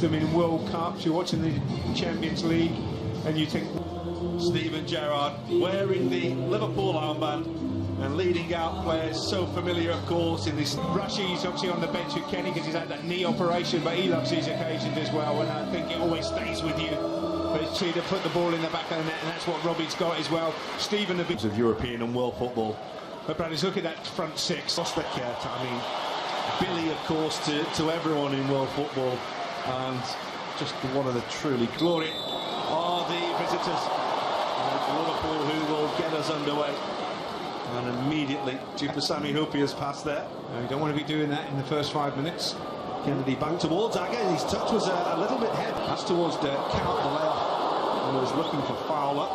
them in World Cups, you're watching the Champions League, and you think... Steven Gerrard wearing the Liverpool armband and leading out players, so familiar, of course, in this. Rushy's obviously on the bench with Kenny because he's had that knee operation, but he loves these occasions as well, and I think it always stays with you. But it's to put the ball in the back of the net, and that's what Robbie's got as well. Stephen, the bit of European and world football. But Bradley, look at that front six. Kurt, I mean, Billy, of course, to everyone in world football, and just one of the truly GLORIE are the visitors. Liverpool, who will get us underway. And immediately, Sammy Hoopy has passed there. No, you don't want to be doing that in the first 5 minutes. Kennedy back towards Aga. His touch was a little bit heavy. That's towards Count, the layoff, and was looking for Fowler.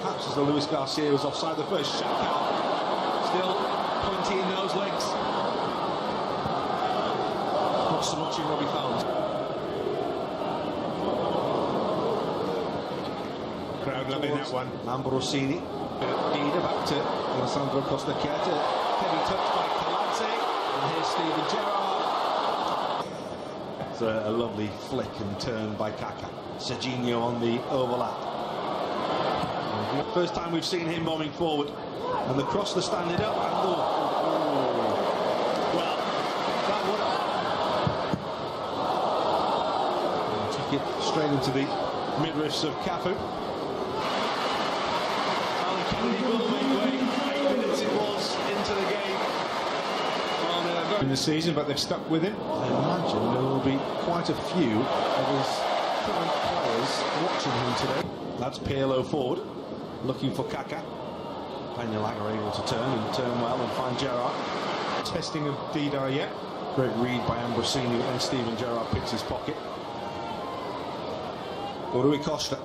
Perhaps as the Luis Garcia was offside the first shot. Count still pointy in those legs. Not so much in Robbie Fowler. Crowd loving that one. Ambrosini. Ida back to Alessandro Costa Chieta. Heavy touch by Palazzi. And here's Steven Gerrard. It's a lovely flick and turn by Kaka. Serginho on the overlap. First time we've seen him bombing forward. And the cross to stand it up. And well, that would took it straight into the midriffs of Cafu. Kennedy will make way. 8 minutes it was into the game. In the season, but they've stuck with him. I imagine there will be quite a few of his current players watching him today. That's Pirlo forward, looking for Kaka. Peña able to turn well and find Gerrard. Testing of Dida yet. Great read by Ambrosini, and Steven Gerrard picks his pocket. Rui Costa.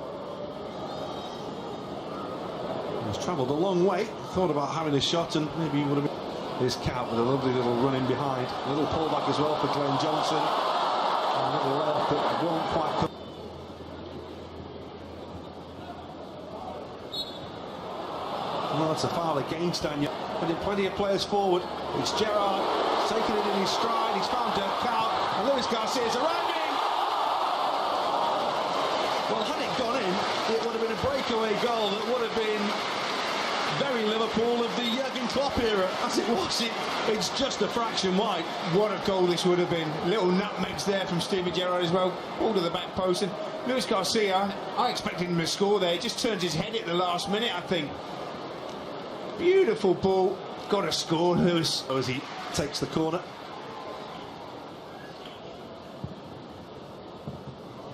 He's travelled a long way, thought about having a shot, and maybe he would have been. Here's Count with a lovely little run in behind. A little pullback as well for Glenn Johnson. A little left that won't quite come. Well, that's a foul against Daniel. But plenty of players forward. It's Gerrard taking it in his stride. He's found Count, and Luis Garcia's around him. Well, had it gone in, it would have been a breakaway goal that would have been very Liverpool of the Jurgen Klopp era. As it was, it's just a fraction wide. What a goal this would have been. Little nutmegs there from Steven Gerrard as well. Ball to the back post. And Luis Garcia, I expected him to score there. He just turns his head at the last minute, I think. Beautiful ball. Got to score, Luis. As he takes the corner.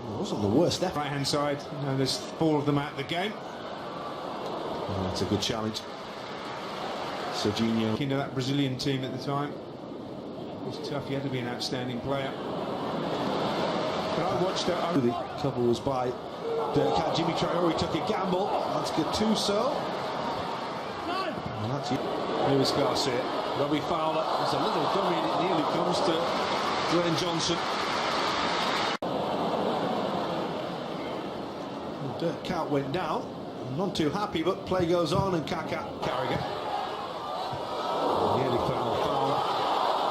It wasn't the worst effort. Right-hand side. And there's 4 of them out of the game. Oh, that's a good challenge. Serginho. Into that Brazilian team at the time. It was tough. He had to be an outstanding player. But I watched that. The cover was by Jimmy Traore. Took a gamble. That's Gattuso. And that's Luis Garcia. Robbie Fowler. There's a little dummy, and it nearly comes to Glenn Johnson. Dirk Kuyt went down. Not too happy, but play goes on, and Kaka Carragher. Nearly foul Fowler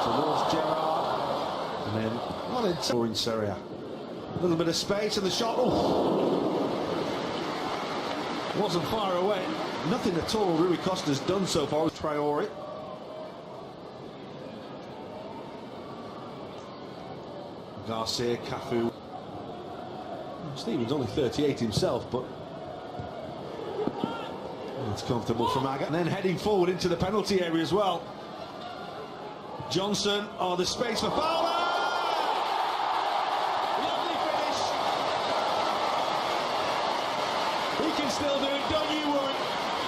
towards Gerrard, and then well into in Serie A. A little bit of space, and the shot. Oh, wasn't far away. Nothing at all Rui Costa's done so far with Traore. Garcia, Cafu. Steven's only 38 himself, but it's comfortable from Aga. And then heading forward into the penalty area as well. Johnson, the space for Fowler! Lovely finish. He can still do it, don't you worry.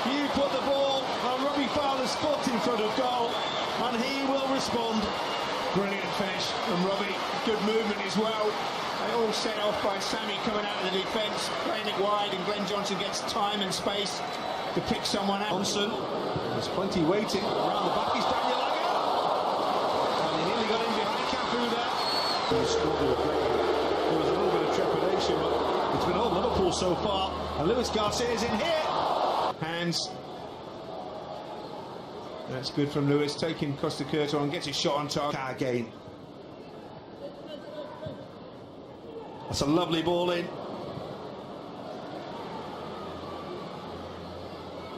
You put the ball on Robbie Fowler's foot in front of goal, and he will respond. Brilliant finish from Robbie. Good movement as well. They all set off by Sammy coming out of the defence, playing it wide, and Glenn Johnson gets time and space to pick someone out. Johnson, there's plenty waiting around the back. He's Daniel Aga, and he nearly got in behind Cafu there. There was a little bit of trepidation, but it's been all Liverpool so far. And Luis Garcia is in here. Hands. That's good from Luis, taking Costa Curto on, gets his shot on target. Again. That's a lovely ball in.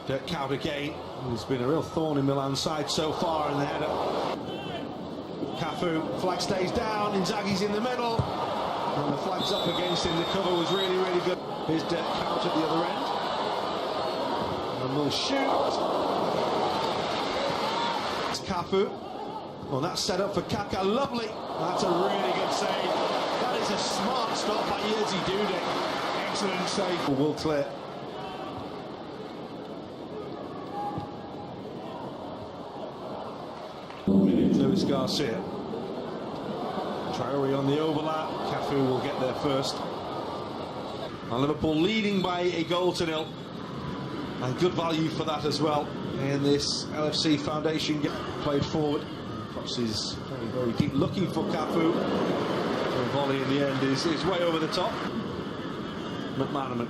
Dirk Kuyt again. He's been a real thorn in Milan's side so far in the header. Cafu, flag stays down, Inzaghi's in the middle. And the flag's up against him. The cover was really, really good. Here's Dirk Kuyt at the other end. And will shoot. It's Cafu. Well, that's set up for Kaka. Lovely. That's a really good save. That is a smart stop by Jerzy Dudek. Excellent save. Will clear. Luis Garcia. Traore on the overlap. Cafu will get there first. And Liverpool leading by a goal to nil. And good value for that as well. And this LFC Foundation played forward. Crosses very, very deep. Looking for Cafu. The volley in the end is way over the top. McManaman.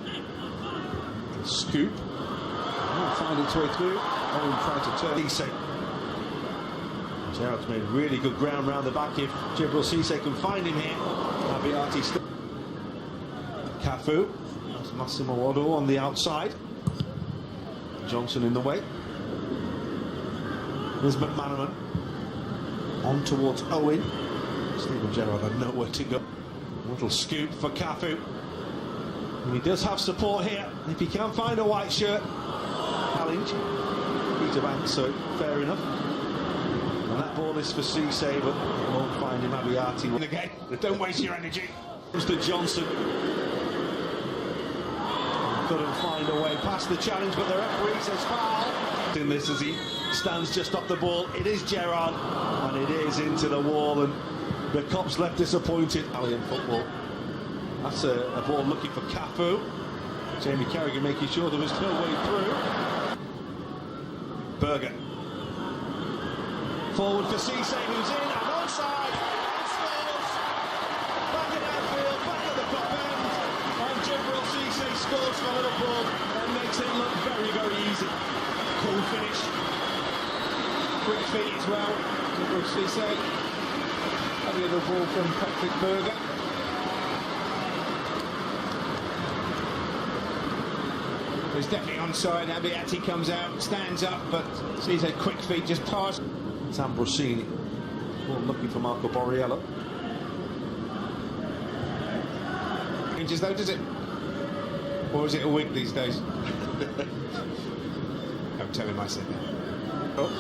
Scoop. Won't find its way through. Owen trying to turn. Cisse. Gerrard's made really good ground round the back. If Djibril Cisse can find him here, Abiati still. Cafu. That's Massimo Odo on the outside. Johnson in the way. There's McManaman. On towards Owen. Steven Gerrard had nowhere to go. Little scoop for Cafu. And he does have support here. If he can find a white shirt. Challenge. Peter Banks, so fair enough. And that ball is for Cisse, but won't find him. Abiati. Again, don't waste your energy. Comes to Johnson. Couldn't find a way past the challenge, but the referee says foul. In this as he stands just off the ball. It is Gerrard, and it is into the wall, and the Cops left disappointed. Italian football. That's a ball looking for Cafu. Jamie Carragher making sure there was no way through. Berger. Forward for Cisse, who's in and onside, and scores. Back at Anfield, back at the top end, and Djibril Cisse scores for Liverpool and makes it look very, very easy. Cool finish. Quick feet as well. Djibril Cisse. A little ball from Patrick Berger. It's definitely onside. Abiati comes out, stands up, but Cisse quick feet just past. Ambrosini. Well, looking for Marco Borriello. Changes though, does it? Or is it a week these days? Don't tell him I said that. Oh.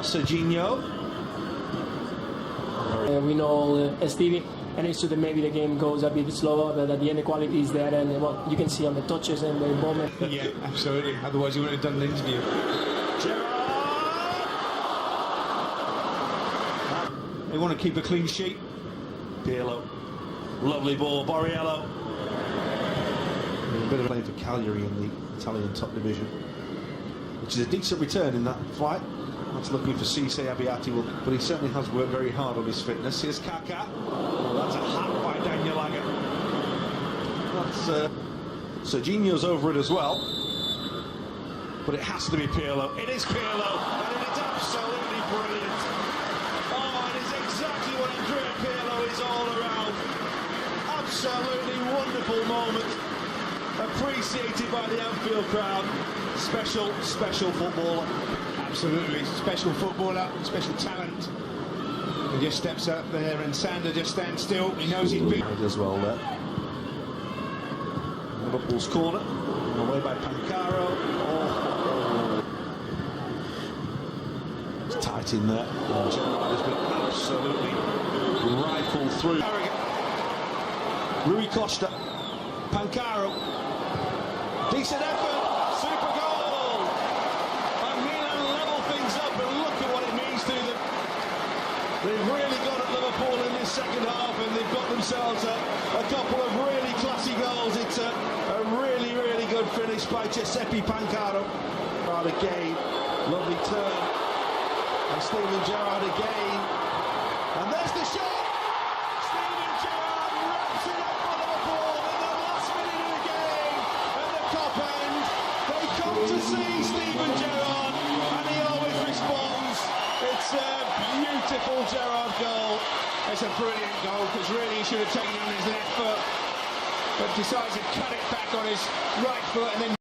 Serginho. We know Stevie, and it's true that maybe the game goes a bit slower, but at the end the quality is there, and what you can see on the touches and the involvement. Yeah, absolutely. Otherwise you wouldn't have done an interview. They want to keep a clean sheet. Pirlo. Lovely ball. Borriello. A bit of playing for Cagliari in the Italian top division, which is a decent return in that flight. That's looking for Cisse. Abiati will, but he certainly has worked very hard on his fitness. Here's Kaka. Oh, that's a hat by Daniel Agger. That's Serginho's over it as well, but it has to be Pirlo. It is Pirlo, and it is absolutely brilliant. Oh, it is exactly what Andrea Pirlo is all around. Absolutely wonderful moment, appreciated by the Anfield crowd. Special, special footballer. Absolutely, special footballer, special talent. He just steps up there and Sander just stands still. He knows he's big. He does well there. Liverpool's corner, away by Pancaro. Oh. It's tight in there. Gerrard has been absolutely rifled through. Rui Costa. Pancaro. Decent effort. Super goal. And Milan level things up, and look at what it means to them. They've really got at Liverpool in this second half, and they've got themselves a couple of really classy goals. It's a really, really good finish by Giuseppe Pancaro. Gerrard again, lovely turn, and Steven Gerrard again, and there's the shot. Steven Gerrard wraps it up for Liverpool in the last minute of the game, at the top end. They come to see Steven Gerrard, and he always responds. It's a beautiful Gerrard goal. It's a brilliant goal, because really he should have taken it on his left foot, but decides to cut it back on his right foot and then